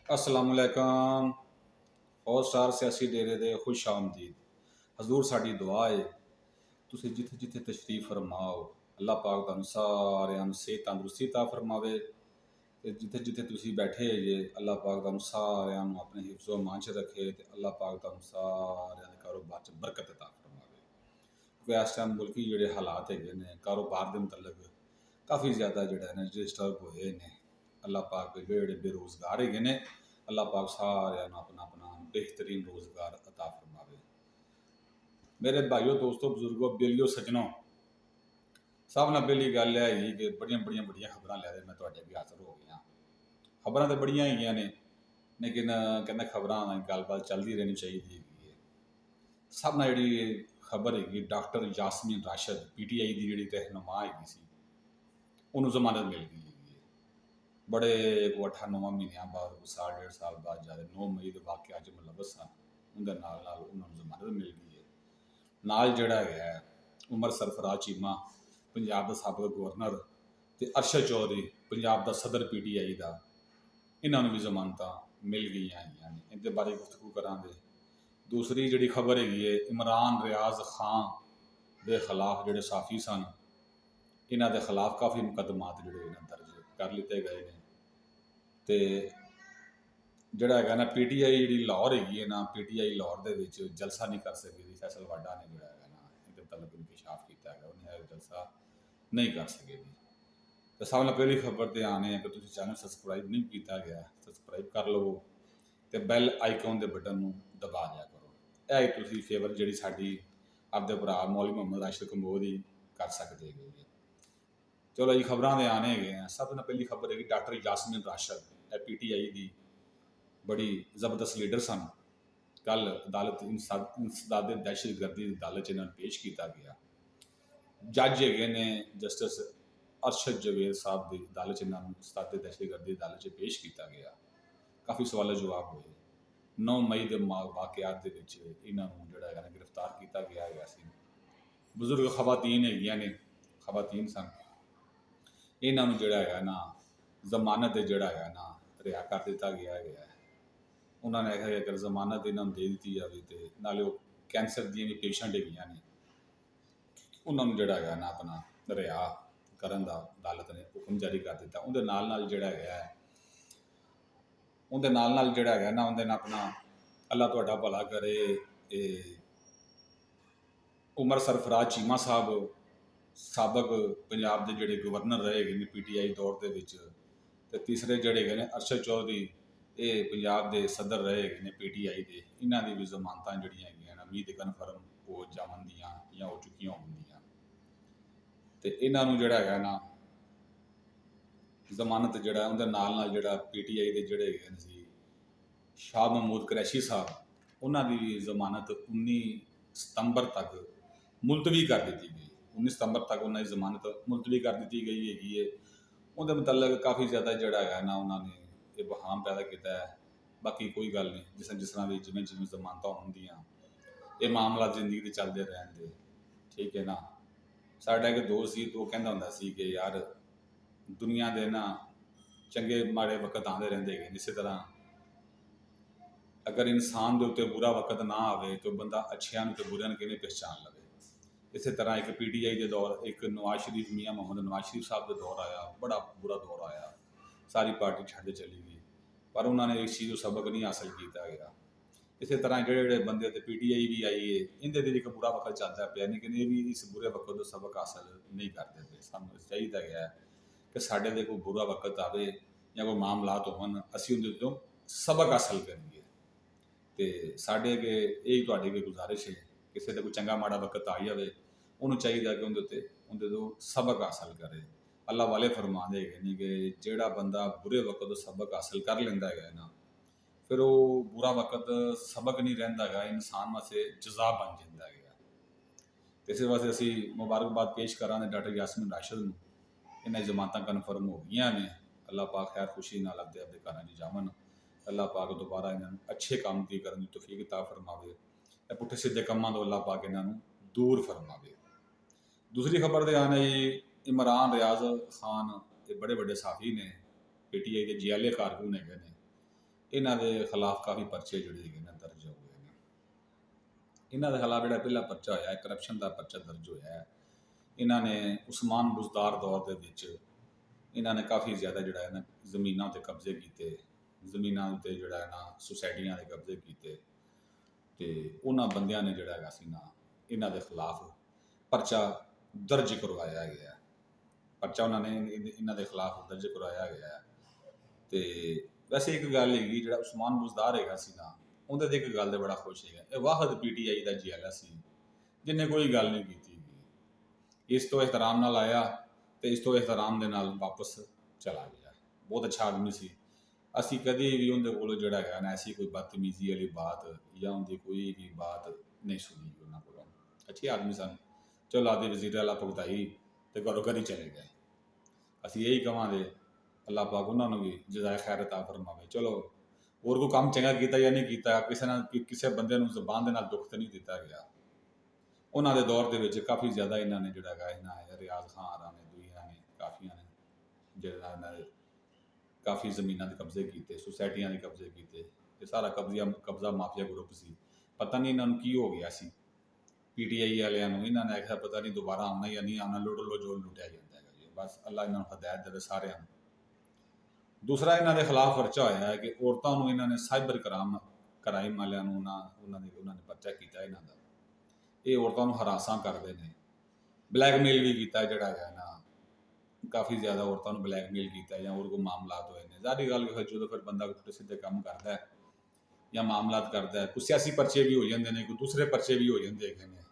असलामुअलैकुम। Hot star सियासी डेरे दे खुश आमदीद। हजूर साड़ी दुआ है तुसी जिथे जिथे तशरीफ फरमाओ अल्लाह पाक तुहानू सारिਆਂ ਨੂੰ सेहत तंदुरुस्ती ता फरमावे ते जिथे जिथे तुसी बैठे जे अल्लाह पाक तुहानू सारिਆਂ ਨੂੰ अपने हिफ्ज़ो मान च रखे ते अल्लाह पाक तुहानू सारिਆਂ ਦੇ कारोबार च बरकत अता फरमावे। क्योंकि इस टाइम मुल्की ਜਿਹੜੇ हालात है ने कारोबार के मुतलक काफ़ी ज़्यादा जोड़ा है डिस्टर्ब होए ने। अल्लाह पाक ਜਿਹੜੇ बेरोज़गार है ने अल्लाह पाक सारिਆਂ ਨੂੰ अपना अपना बेहतरीन रोज़गार अता फरमावे। मेरे भाइयों दोस्तों बुजुर्गों बेलियो सज्जनों, सब नाल पहली गल है कि बड़िया खबर लैके मैं तुहाडे अगे हाज़र हो गया। खबर तो बड़िया ही ने लेकिन कहते खबर गलबात चलती रहनी चाहिए है। सब ना जी खबर है डॉक्टर यासमीन राशिद PTI की जी रहनुमा हैगी सी उन्होंने जमानत मिल गई है। बड़े 8-9 महीनों बाद साल 1.5 साल बाद जाके 9 मई के वाक़े अज मुलवस सन उन्होंने उन्होंने जमानत मिल गई है। नाल जिहड़ा है उमर सरफराज चीमा पंजाब का साबक गवर्नर ते अरशद चौधरी पंजाब का सदर PTI का इन्होंने भी जमानत मिल गई हैं। इनके बारे गुफ्तगू करांगे। दूसरी जी खबर हैगी है इमरान रियाज खान के खिलाफ जोड़े साफी सन इन्हों के खिलाफ काफ़ी मुकदमात जोड़े दर्ज कर लिते गए हैं। तो जोड़ा है ना PTI जी लाहौर हैगी है ना PTI लाहौर के जलसा नहीं कर सकेगी। फैसल वाडा ने जोड़ा है ना इनके मतलब इंकशाफ किया है उन्हें जलसा नहीं कर सकेगी। तो सब ने पहली खबर तो आने है कि तुम चैनल सबसक्राइब नहीं किया गया सबसक्राइब कर लो तो बैल आइकॉन के बटन में दबा दिया करो। यह तुम फेवर जी साड़ी आपके भरा मौलवी मोहम्मद राशिद कंबोह की कर सकते हैं। चलो जी खबर के आने हैं। सब ने पहली खबर है कि डॉक्टर यासमीन राशिद PTI की बड़ी जबरदस्त लीडर सन। कल अदालत इंसदाद दहशत गर्दी अदालत इन्होंने पेश किया गया। जज है ने जस्टिस अरशद जवेद साहब की अदालत इन्होंने इंसदाद दहशत गर्दी अदालत पेश किया गया। काफ़ी सवाल जवाब हुए। 9 मई के वाकयात इन्होंने जोड़ा है गिरफ्तार किया गया। बुजुर्ग खवातीन है खवातीन सन इन्हों जोड़ा है ना जमानत जोड़ा है ना रिहा कर दिता गया है। उन्होंने आखिया कि अगर जमानत इन्होंने दे दी जाए तो नाले वो कैंसर दी भी पेशेंट है ने उन्होंने जोड़ा है ना अपना रिहा करन दा अदालत ने हुक्म जारी कर दिता। उनके नाल जोड़ा है उनके नाल जोड़ा है ना उन्हें अपना अल्लाह तुहाडा भला करे उमर सरफराज चीमा साहब साबक पंजाब के जोड़े गवर्नर रहे हैं PTI दौर के। तीसरे जोड़े है अरशद चौधरी ये पंजाब के सदर रहे हैं PTI के। इन्हों की भी जमानत जोड़िया उम्मीद कन्फर्म हो जावनदियाँ या हो चुकी होंदियाँ। तो इन्हों जोड़ा है ना जमानत जोड़ा उनके नाल जोड़ा PTI के जोड़े है शाह महमूद कुरैशी साहब उन्होंने भी जमानत 19 सितंबर तक मुलतवी कर दी गई। 19 सितंबर तक उन्होंने जमानत मुलतवी कर दी गई है। उनके मतलब काफ़ी ज़्यादा जोड़ा है ना उन्होंने ये बहाम पैदा किया है। बाकी कोई गल नहीं जिस तरह की जिमें जिमें जमानत होंदियाँ ये मामला जिंदगी के चलते रहते ठीक है ना। साढ़ा एक दोस्त सी तो कहता होंदा सी कि यार दुनिया के ना चंगे माड़े वक्त आते रहते हैं। इस तरह अगर इंसान के उत्ते बुरा वक्त ना आए तो बंदा अच्छिया तो बुरिया किवें पहचान लवे। इस तरह एक PTI के दौर एक नवाज शरीफ मियाँ मोहम्मद नवाज शरीफ साहब का दौर आया बड़ा बुरा दौर आया सारी पार्टी छड़ चली गई पर उन्होंने इस चीज़ को सबक नहीं हासिल किया गया। इस तरह जोड़े बंदे तो PTI भी आई है इनके भी एक बुरा वक्त चलता पाया लेकिन ये भी इस बुरे वक्त को सबक हासिल नहीं करते पे। सानू चाहिए है कि साढ़े दे कोई बुरा वक्त आए या कोई मामलात हो असी उनके तो सबक हासिल करिए। तो साढ़े के यही तुहाडी भी गुजारिश है किसी का कोई चंगा माड़ा वक्त आ जाए उन्होंने चाहिए कि उनके तो सबक हासिल करे। अल्लाह वाले फरमाते हैं कि जोड़ा बंदा बुरे वक्त तो सबक हासिल कर लेंदा है ना फिर वो बुरा वक्त सबक नहीं रहिंदा है इंसान वास्ते जज़ा बन जाता है। इस वास्ते असी मुबारकबाद पेश करा डॉक्टर यासमीन राशिद नूं इन्हें जमानत कन्फर्म हो गई ने। अल्लाह पाक खैर खुशी नाल अपने अपने घर जावन। अल्लाह पाक दोबारा इन्होंने अच्छे काम की करने की तौफीक अता फरमावे पुठे सीधे कामों तो अल्लाह पाक इन्हों दूर फरमावे। दूसरी खबर तो आने इमरान रियाज खान ये बड़े बड़े साफी ने PTI के JLA कारकुन है ने ਇਹਨਾਂ ਦੇ ਖਿਲਾਫ ਕਾਫੀ ਪਰਚੇ ਜਿਹੜੇ ਹੈਗੇ ਨੇ ਦਰਜ ਹੋ ਗਏ ਨੇ। ਇਹਨਾਂ ਦੇ ਖਿਲਾਫ ਜਿਹੜਾ ਪਹਿਲਾ ਪਰਚਾ ਹੋਇਆ ਹੈ, ਕਰਪਸ਼ਨ ਦਾ ਪਰਚਾ ਦਰਜ ਹੋਇਆ ਹੈ। ਇਹਨਾਂ ਨੇ ਉਸਮਾਨ ਬੁਜ਼ਦਾਰ ਦੌਰ ਦੇ ਵਿੱਚ ਇਹਨਾਂ ਨੇ ਕਾਫੀ ਜ਼ਿਆਦਾ ਜਿਹੜਾ ਹੈ ਨਾ ਜ਼ਮੀਨਾਂ 'ਤੇ ਕਬਜ਼ੇ ਕੀਤੇ, ਜ਼ਮੀਨਾਂ ਉੱਤੇ ਜਿਹੜਾ ਹੈ ਨਾ ਸੁਸਾਇਟੀਆਂ ਦੇ ਕਬਜ਼ੇ ਕੀਤੇ, ਤੇ ਉਹਨਾਂ ਬੰਦਿਆਂ ਨੇ ਜਿਹੜਾ ਹੈਗਾ ਸੀ ਨਾ ਇਹਨਾਂ ਦੇ ਖਿਲਾਫ ਪਰਚਾ ਦਰਜ ਕਰਵਾਇਆ ਗਿਆ। ਪਰਚਾ ਉਹਨਾਂ ਨੇ ਇਹਨਾਂ ਦੇ ਖਿਲਾਫ ਦਰਜ ਕਰਵਾਇਆ ਗਿਆ। ਤੇ ਵੈਸੇ ਇੱਕ ਗੱਲ ਹੈਗੀ, ਜਿਹੜਾ ਉਸਮਾਨ ਬੁਜ਼ਦਾਰ ਹੈਗਾ ਸੀ ਨਾ, ਉਹਦੇ ਤੇ ਇੱਕ ਗੱਲ ਤੇ ਬੜਾ ਖੁਸ਼ ਹੈਗਾ, ਇਹ ਵਾਹਦ PTI ਦਾ ਜੀਐਲਆ ਸੀ ਜਿਹਨੇ ਕੋਈ ਗੱਲ ਨਹੀਂ ਕੀਤੀ। ਇਸ ਤੋਂ ਇਹਤਰਾਮ ਨਾਲ ਆਇਆ ਤੇ ਇਸ ਤੋਂ ਇਹਤਰਾਮ ਦੇ ਨਾਲ ਵਾਪਸ ਚਲਾ ਗਿਆ। ਬਹੁਤ ਅੱਛਾ ਆਦਮੀ ਸੀ। ਅਸੀਂ ਕਦੇ ਵੀ ਉਹਦੇ ਕੋਲੋਂ ਜਿਹੜਾ ਹੈਗਾ ਨਾ ਐਸੀ ਕੋਈ ਬਦਤਮੀਜ਼ੀ ਵਾਲੀ ਬਾਤ ਜਾਂ ਉਹਦੀ ਕੋਈ ਵੀ ਬਾਤ ਨਹੀਂ ਸੁਣੀ ਉਹਨਾਂ ਕੋਲੋਂ। ਅੱਛੇ ਆਦਮੀ ਸਨ। ਚਲੋ ਆਦੀ ਵਜ਼ੀਰ ਅੱਲਾ ਭੁਗਤਾਈ ਤੇ ਘਰੋਂ ਘਰ ਹੀ ਚਲੇ ਗਏ। ਅਸੀਂ ਇਹੀ ਕਹਾਂਗੇ ਅੱਲਾਹ ਪਾਕ ਉਹਨਾਂ ਨੂੰ ਵੀ ਜਜ਼ਾਏ ਖੈਰ ਅਤਾ ਫਰਮਾਵੇ। ਚਲੋ ਹੋਰ ਕੋਈ ਕੰਮ ਚੰਗਾ ਕੀਤਾ ਜਾਂ ਨਹੀਂ ਕੀਤਾ, ਕਿਸੇ ਬੰਦੇ ਨੂੰ ਜ਼ਬਾਨ ਦੇ ਨਾਲ ਦੁੱਖ ਤਾਂ ਨਹੀਂ ਦਿੱਤਾ ਗਿਆ। ਉਹਨਾਂ ਦੇ ਦੌਰ ਦੇ ਵਿੱਚ ਕਾਫੀ ਜ਼ਿਆਦਾ ਇਹਨਾਂ ਨੇ ਜਿਹੜਾ ਹੈਗਾ ਇਹਨਾਂ ਰਿਆਜ਼ ਖਾਂ ਆਰਾ ਨੇ, ਦੂਈਆਂ ਨੇ, ਕਾਫੀਆਂ ਨੇ ਜਿਹੜਾ ਇਹਨਾਂ ਦੇ ਕਾਫੀ ਜ਼ਮੀਨਾਂ ਦੇ ਕਬਜ਼ੇ ਕੀਤੇ, ਸੁਸਾਇਟੀਆਂ ਦੇ ਕਬਜ਼ੇ ਕੀਤੇ। ਇਹ ਸਾਰਾ ਕਬਜ਼ਾ ਮਾਫੀਆ ਗਰੁੱਪ ਸੀ। ਪਤਾ ਨਹੀਂ ਇਹਨਾਂ ਨੂੰ ਕੀ ਹੋ ਗਿਆ ਸੀ PTI ਵਾਲਿਆਂ ਨੂੰ। ਇਹਨਾਂ ਨੇ ਆਖਿਆ ਪਤਾ ਨਹੀਂ ਦੁਬਾਰਾ ਆਉਣਾ ਜਾਂ ਨਹੀਂ ਆਉਣਾ, ਲੁੱਟ ਲੋ ਜੋ ਲੁੱਟਿਆ ਜਾਂਦਾ ਹੈਗਾ ਜੀ। ਬਸ ਅੱਲਾ ਇਹਨਾਂ ਨੂੰ ਹਦਾਇਤ ਦੇਵੇ ਸਾਰਿਆਂ ਨੂੰ। ਦੂਸਰਾ ਇਹਨਾਂ ਦੇ ਖਿਲਾਫ ਪਰਚਾ ਹੋਇਆ ਹੈ ਕਿ ਔਰਤਾਂ ਨੂੰ ਇਹਨਾਂ ਨੇ ਸਾਈਬਰ ਕ੍ਰਾਈਮ ਵਾਲਿਆਂ ਨੂੰ ਉਹਨਾਂ ਨੇ ਪਰਚਾ ਕੀਤਾ ਇਹਨਾਂ ਦਾ। ਇਹ ਔਰਤਾਂ ਨੂੰ ਹਰਾਸਾਂ ਕਰਦੇ ਨੇ, ਬਲੈਕਮੇਲ ਵੀ ਕੀਤਾ ਜਿਹੜਾ ਹੈਗਾ ਨਾ, ਕਾਫੀ ਜ਼ਿਆਦਾ ਔਰਤਾਂ ਨੂੰ ਬਲੈਕਮੇਲ ਕੀਤਾ ਜਾਂ ਹੋਰ ਕੋਈ ਮਾਮਲਾਤ ਹੋਏ ਨੇ। ਜ਼ਾਹਰੀ ਗੱਲ ਹੈ ਜਦੋਂ ਫਿਰ ਬੰਦਾ ਪੁੱਠੇ ਸਿੱਧੇ ਕੰਮ ਕਰਦਾ ਹੈ ਜਾਂ ਮਾਮਲਾਤ ਕਰਦਾ ਹੈ, ਕੋਈ ਸਿਆਸੀ ਪਰਚੇ ਵੀ ਹੋ ਜਾਂਦੇ ਨੇ, ਕੋਈ ਦੂਸਰੇ ਪਰਚੇ ਵੀ ਹੋ ਜਾਂਦੇ ਹੈਗੇ ਨੇ।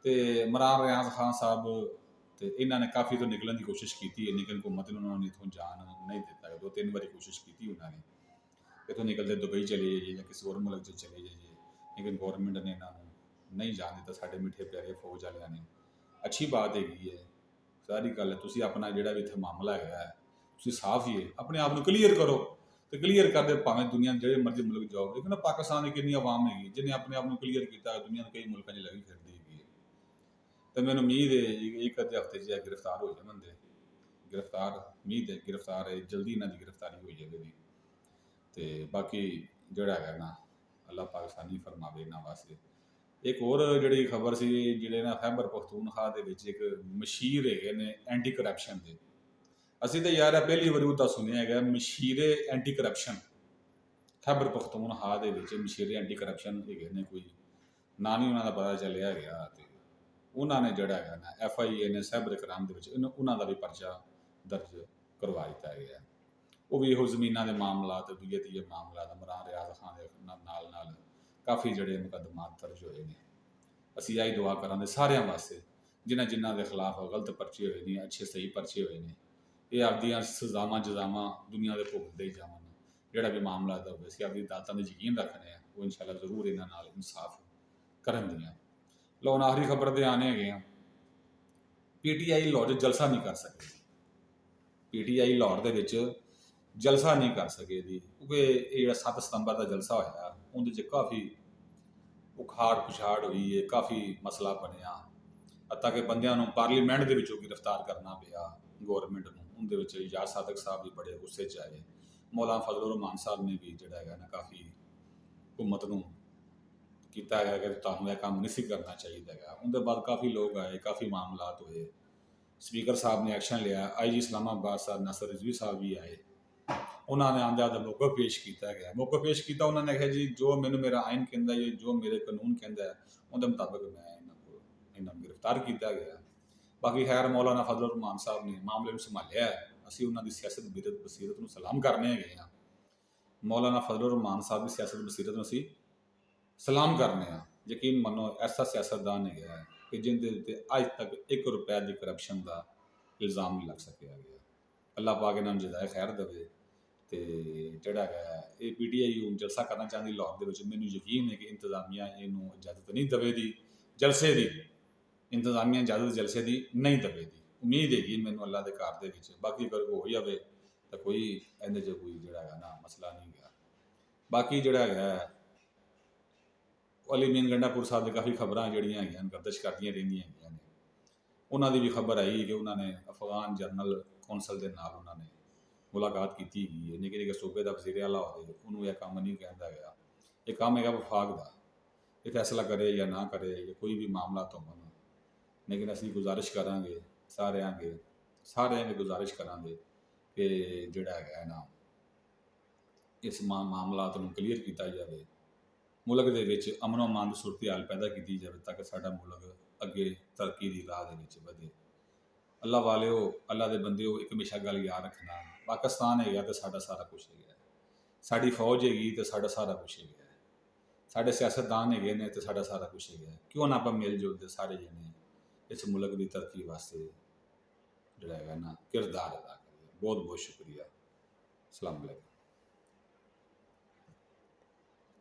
ਤੇ ਇਮਰਾਨ ਰਿਆਜ਼ ਖਾਨ ਸਾਹਿਬ ਤੇ ਇਹਨਾਂ ਨੇ ਕਾਫੀ ਤੋਂ ਨਿਕਲਣ ਦੀ ਕੋਸ਼ਿਸ਼ ਕੀਤੀ ਹੈ, ਲੇਕਿਨ ਹੁਕੂਮਤ ਨੇ ਉਹਨਾਂ ਨੂੰ ਇੱਥੋਂ ਜਾਣ ਨਹੀਂ ਦਿੱਤਾ। 2-3 ਵਾਰੀ ਕੋਸ਼ਿਸ਼ ਕੀਤੀ ਉਹਨਾਂ ਨੇ ਇੱਥੋਂ ਨਿਕਲਦੇ ਦੁਬਈ ਚਲੇ ਜਾਈਏ ਜਾਂ ਕਿਸੇ ਹੋਰ ਮੁਲਕ 'ਚ ਚਲੇ ਜਾਈਏ, ਲੇਕਿਨ ਗੌਰਮੈਂਟ ਨੇ ਇਹਨਾਂ ਨੂੰ ਨਹੀਂ ਜਾਣ ਦਿੱਤਾ। ਸਾਡੇ ਮਿੱਠੇ ਪਿਆਰੇ ਫੌਜ ਵਾਲਿਆਂ ਨੇ। ਅੱਛੀ ਬਾਤ ਹੈਗੀ ਹੈ, ਸਾਰੀ ਗੱਲ ਹੈ। ਤੁਸੀਂ ਆਪਣਾ ਜਿਹੜਾ ਵੀ ਇੱਥੇ ਮਾਮਲਾ ਹੈਗਾ ਹੈ, ਤੁਸੀਂ ਸਾਫ਼ ਹੀ ਹੈ, ਆਪਣੇ ਆਪ ਨੂੰ ਕਲੀਅਰ ਕਰੋ ਤੇ ਕਲੀਅਰ ਕਰਦੇ ਭਾਵੇਂ ਦੁਨੀਆ ਜਿਹੜੇ ਮਰਜ਼ੀ ਮੁਲਕ ਜਾਓ। ਲੇਕਿਨ ਪਾਕਿਸਤਾਨ ਦੀ ਕਿੰਨੀ ਆਵਾਮ ਹੈਗੀ ਜਿਹਨੇ ਆਪਣੇ ਆਪ ਨੂੰ ਕਲੀਅਰ ਕੀਤਾ, ਦੁਨੀਆ ਦੇ ਕਈ ਮੁਲਕਾਂ 'ਚ ਲੱਗੀ ਫਿਰਦੀ ਹੈਗੀ ਹੈ। ਤੇ ਮੈਨੂੰ ਉਮੀਦ ਹੈ ਇੱਕ ਅੱਧੇ ਹਫ਼ਤੇ 'ਚ ਗ੍ਰਿਫਤਾਰ ਹੋ ਜਾਣਗੇ। ਉਮੀਦ ਹੈ ਗ੍ਰਿਫਤਾਰ ਹੈ, ਜਲਦੀ ਇਹਨਾਂ ਦੀ ਗ੍ਰਿਫਤਾਰੀ ਹੋ ਜਾਵੇਗੀ। ਤੇ ਬਾਕੀ ਜਿਹੜਾ ਹੈਗਾ ਨਾ ਅੱਲਾਹ ਪਾਕਿਸਤਾਨੀ ਫਰਮਾਵੇ ਇਹਨਾਂ ਵਾਸਤੇ। ਇੱਕ ਹੋਰ ਜਿਹੜੀ ਖਬਰ ਸੀ, ਜਿਹੜੇ ਨਾ ਖੈਬਰ ਪਖਤੂਨਖਵਾ ਦੇ ਵਿੱਚ ਇੱਕ ਮਸ਼ੀਰ ਹੈਗੇ ਨੇ ਐਂਟੀ ਕਰਪਸ਼ਨ ਦੇ। ਅਸੀਂ ਤਾਂ ਯਾਰ ਪਹਿਲੀ ਵਾਰੀ ਉਹਦਾ ਸੁਣਿਆ ਹੈਗਾ, ਮਸ਼ੀਰੇ ਐਂਟੀ ਕਰਪਸ਼ਨ। ਖੈਬਰ ਪਖਤੂਨਖਵਾ ਦੇ ਵਿੱਚ ਮਸ਼ੀਰੇ ਐਂਟੀ ਕਰਪਸ਼ਨ ਹੈਗੇ ਨੇ, ਕੋਈ ਨਾਂ ਨਹੀਂ ਉਹਨਾਂ ਦਾ ਪਤਾ ਚੱਲਿਆ ਗਿਆ। ਤੇ ਉਹਨਾਂ ਨੇ ਜਿਹੜਾ ਹੈਗਾ ਨਾ FIA ਨੇ ਸਾਈਬਰ ਕ੍ਰਾਈਮ ਦੇ ਵਿੱਚ ਉਹਨਾਂ ਦਾ ਵੀ ਪਰਚਾ ਦਰਜ ਕਰਵਾ ਦਿੱਤਾ ਗਿਆ। ਉਹ ਵੀ ਇਹੋ ਜ਼ਮੀਨਾਂ ਦੇ ਮਾਮਲਾਤ, ਤੀਏ ਮਾਮਲਾਤ, ਇਮਰਾਨ ਰਿਆਜ਼ ਖਾਨ ਦੇ ਨਾਲ ਕਾਫੀ ਜਿਹੜੇ ਮੁਕੱਦਮਾਤ ਦਰਜ ਹੋਏ ਨੇ। ਅਸੀਂ ਆਹੀ ਦੁਆ ਕਰਾਂਗੇ ਸਾਰਿਆਂ ਵਾਸਤੇ ਜਿਨ੍ਹਾਂ ਦੇ ਖਿਲਾਫ ਗਲਤ ਪਰਚੇ ਹੋਏ ਨੇ, ਅੱਛੇ ਸਹੀ ਪਰਚੇ ਹੋਏ ਨੇ, ਇਹ ਆਪਦੀਆਂ ਸਜ਼ਾਵਾਂ ਜਜ਼ਾਵਾਂ ਦੁਨੀਆ ਦੇ ਭੁਗਤਦੇ ਹੀ ਜਾਵਣ। ਜਿਹੜਾ ਵੀ ਮਾਮਲਾ ਦਾ ਹੋਵੇ, ਅਸੀਂ ਆਪਣੀ ਅਦਾਲਤਾਂ ਦੇ ਯਕੀਨ ਰੱਖਦੇ ਹਾਂ, ਉਹ ਇਨਸ਼ਾਅੱਲਾ ਜ਼ਰੂਰ ਇਹਨਾਂ ਨਾਲ ਇਨਸਾਫ ਕਰਨ ਦੀਆਂ। ਲਓ ਹੁਣ ਆਖਰੀ ਖਬਰ ਦੇ ਆਨੇ ਹੈਗੇ ਆ। PTI ਲਾਹੌਰ 'ਚ ਜਲਸਾ ਨਹੀਂ ਕਰ ਸਕੇ। PTI ਲਾਹੌਰ ਦੇ ਵਿੱਚ ਜਲਸਾ ਨਹੀਂ ਕਰ ਸਕੇ ਜੀ, ਕਿਉਂਕਿ ਇਹ ਜਿਹੜਾ 7 ਸਤੰਬਰ ਦਾ ਜਲਸਾ ਹੋਇਆ ਉਹਦੇ 'ਚ ਕਾਫੀ ਉਖਾੜ ਪੁਛਾੜ ਹੋਈ ਹੈ, ਕਾਫੀ ਮਸਲਾ ਬਣਿਆ, ਹੱਤਾਂ ਕਿ ਬੰਦਿਆਂ ਨੂੰ ਪਾਰਲੀਮੈਂਟ ਦੇ ਵਿੱਚੋਂ ਗ੍ਰਿਫਤਾਰ ਕਰਨਾ ਪਿਆ ਗੌਰਮੈਂਟ ਨੂੰ। ਉਹਦੇ ਵਿੱਚ ਇਜਾਜ਼ ਸਾਦਕ ਸਾਹਿਬ ਵੀ ਬੜੇ ਗੁੱਸੇ 'ਚ ਆਏ। ਮੌਲਾਨਾ ਫਜ਼ਲੁਰ ਰਹਿਮਾਨ ਸਾਹਿਬ ਨੇ ਵੀ ਜਿਹੜਾ ਹੈਗਾ ਨਾ ਕਾਫੀ ਹੁਕੂਮਤ ਨੂੰ ਕੀਤਾ ਹੈਗਾ ਕਿ ਤੁਹਾਨੂੰ ਇਹ ਕੰਮ ਨਹੀਂ ਸੀ ਕਰਨਾ ਚਾਹੀਦਾ ਹੈਗਾ। ਉਹਦੇ ਬਾਅਦ ਕਾਫੀ ਲੋਕ ਆਏ, ਕਾਫੀ ਮਾਮਲਾਤ ਹੋਏ, ਸਪੀਕਰ ਸਾਹਿਬ ਨੇ ਐਕਸ਼ਨ ਲਿਆ। IG ਇਸਲਾਮਾਬਾਦ ਸਾਹਿਬ ਨਾਸਰ ਰਿਜ਼ਵੀ ਸਾਹਿਬ ਵੀ ਆਏ, ਉਹਨਾਂ ਨੇ ਆਂਦਿਆਂ ਦਾ ਮੌਕਾ ਪੇਸ਼ ਕੀਤਾ ਗਿਆ। ਮੌਕਾ ਪੇਸ਼ ਕੀਤਾ, ਉਹਨਾਂ ਨੇ ਕਿਹਾ ਜੀ ਜੋ ਮੈਨੂੰ ਮੇਰਾ ਆਇਨ ਕਹਿੰਦਾ ਹੈ, ਜੋ ਮੇਰੇ ਕਾਨੂੰਨ ਕਹਿੰਦਾ ਹੈ, ਉਹਦੇ ਮੁਤਾਬਕ ਮੈਂ ਇਹਨਾਂ ਨੂੰ ਗ੍ਰਿਫਤਾਰ ਕੀਤਾ ਗਿਆ। ਬਾਕੀ ਖੈਰ ਮੌਲਾਨਾ ਫਜ਼ਲੁਰ ਰਹਿਮਾਨ ਸਾਹਿਬ ਨੇ ਮਾਮਲੇ ਨੂੰ ਸੰਭਾਲਿਆ। ਅਸੀਂ ਉਹਨਾਂ ਦੀ ਸਿਆਸਤ ਬਸੀਰਤ ਨੂੰ ਸਲਾਮ ਕਰਨੇ ਹੈਗੇ ਹਾਂ। ਮੌਲਾਨਾ ਫਜ਼ਲੁਰ ਰਹਿਮਾਨ ਸਾਹਿਬ ਦੀ ਸਿਆਸਤ ਬਸੀਰਤ ਨੂੰ ਅਸੀਂ ਸਲਾਮ ਕਰਨੇ ਹਾਂ। ਯਕੀਨ ਮੰਨੋ ਐਸਾ ਸਿਆਸਤਦਾਨ ਹੈਗਾ ਕਿ ਜਿਹਦੇ ਉੱਤੇ ਅੱਜ ਤੱਕ 1 ਰੁਪਏ ਦੀ ਕਰਪਸ਼ਨ ਦਾ ਇਲਜ਼ਾਮ ਨਹੀਂ ਲੱਗ ਸਕਿਆ ਗਿਆ। ਅੱਲਾਹ ਪਾਕ ਇਹਨਾਂ ਨੂੰ ਜਜ਼ਾਏ ਖੈਰ ਦੇਵੇ। ਤੇ ਜਿਹੜਾ ਹੈਗਾ ਇਹ PTI ਹੁਣ ਜਲਸਾ ਕਰਨਾ ਚਾਹੁੰਦੀ ਲਾਹੌਰ ਦੇ ਵਿੱਚ। ਮੈਨੂੰ ਯਕੀਨ ਹੈ ਕਿ ਇੰਤਜ਼ਾਮੀਆ ਇਹਨੂੰ ਇਜਾਜ਼ਤ ਨਹੀਂ ਦੇਵੇਗੀ ਜਲਸੇ ਦੀ, ਇੰਤਜ਼ਾਮੀਆ ਇਜਾਜ਼ਤ ਜਲਸੇ ਦੀ ਨਹੀਂ ਦੇਵੇਗੀ। ਉਮੀਦ ਹੈਗੀ ਮੈਨੂੰ ਅੱਲਾਹ ਦੇ ਘਰ ਦੇ ਵਿੱਚ। ਬਾਕੀ ਅਗਰ ਹੋ ਜਾਵੇ ਤਾਂ ਕੋਈ ਇਹਦੇ 'ਚ ਕੋਈ ਜਿਹੜਾ ਹੈਗਾ ਨਾ ਮਸਲਾ ਨਹੀਂ ਗਿਆ। ਬਾਕੀ ਜਿਹੜਾ ਹੈਗਾ ਅਲੀ ਮੀਨ ਗੰਡਾਪੁਰ ਸਾਹਿਬ ਦੇ ਕਾਫੀ ਖਬਰਾਂ ਜਿਹੜੀਆਂ ਹੈਗੀਆਂ ਗਰਦਸ਼ ਕਰਦੀਆਂ ਰਹਿੰਦੀਆਂ ਹੈਗੀਆਂ ਨੇ। ਉਹਨਾਂ ਦੀ ਵੀ ਖਬਰ ਆਈ ਕਿ ਉਹਨਾਂ ਨੇ ਅਫਗਾਨ ਜਨਰਲ ਕੌਂਸਲ ਦੇ ਨਾਲ ਉਹਨਾਂ ਨੇ ਮੁਲਾਕਾਤ ਕੀਤੀ ਗਈ ਹੈ। ਨਿੱਕੇ ਨਿੱਕੇ ਸੂਬੇ ਦਾ ਵਜ਼ੀਰ ਆਲਾ ਹੋਵੇ, ਉਹਨੂੰ ਇਹ ਕੰਮ ਨਹੀਂ ਕਹਿੰਦਾ ਗਿਆ। ਇਹ ਕੰਮ ਹੈਗਾ ਵਫਾਕ ਦਾ, ਇਹ ਫੈਸਲਾ ਕਰੇ ਜਾਂ ਨਾ ਕਰੇ, ਜਾਂ ਕੋਈ ਵੀ ਮਾਮਲਾ ਤੋਂ ਹੋਣ। ਲੇਕਿਨ ਅਸੀਂ ਗੁਜ਼ਾਰਿਸ਼ ਕਰਾਂਗੇ ਸਾਰਿਆਂ ਨੂੰ ਗੁਜ਼ਾਰਿਸ਼ ਕਰਾਂਗੇ ਕਿ ਜਿਹੜਾ ਹੈਗਾ ਨਾ ਇਸ ਮਾਮਲਾਤ ਨੂੰ ਕਲੀਅਰ ਕੀਤਾ ਜਾਵੇ, ਮੁਲਕ ਦੇ ਵਿੱਚ ਅਮਨ ਓ ਅਮਾਨ ਦੀ ਸੂਰਤ ਹਾਲ ਪੈਦਾ ਕੀਤੀ ਜਾਵੇ ਤਾਂ ਕਿ ਸਾਡਾ ਮੁਲਕ ਅੱਗੇ ਤਰੱਕੀ ਦੀ ਰਾਹ ਦੇ ਵਿੱਚ ਵਧੇ। ਅੱਲਾ ਵਾਲਿਓ, ਅੱਲਾ ਦੇ ਬੰਦਿਓ, ਇੱਕ ਹਮੇਸ਼ਾ ਗੱਲ ਯਾਦ ਰੱਖਣਾ, ਪਾਕਿਸਤਾਨ ਹੈਗਾ ਤੇ ਸਾਡਾ ਸਾਰਾ ਕੁਝ ਹੈਗਾ, ਸਾਡੀ ਫੌਜ ਹੈਗੀ ਤੇ ਸਾਡਾ ਸਾਰਾ ਕੁਝ ਹੈਗਾ, ਸਾਡੇ ਸਿਆਸਤਦਾਨ ਹੈਗੇ ਨੇ ਤੇ ਸਾਡਾ ਸਾਰਾ ਕੁਝ ਹੈਗਾ। ਕਿਉਂ ਨਾ ਆਪਾਂ ਮਿਲ ਜੁਲ ਕੇ ਸਾਰੇ ਜਣੇ ਇਸ ਮੁਲਕ ਦੀ ਤਰੱਕੀ ਵਾਸਤੇ ਜਿਹੜਾ ਹੈਗਾ ਨਾ ਕਿਰਦਾਰ ਅਦਾ ਕਰੀਏ। ਬਹੁਤ ਬਹੁਤ ਸ਼ੁਕਰੀਆ। ਅਸਲਾਮ ਵਾਲੇਕੁਮ।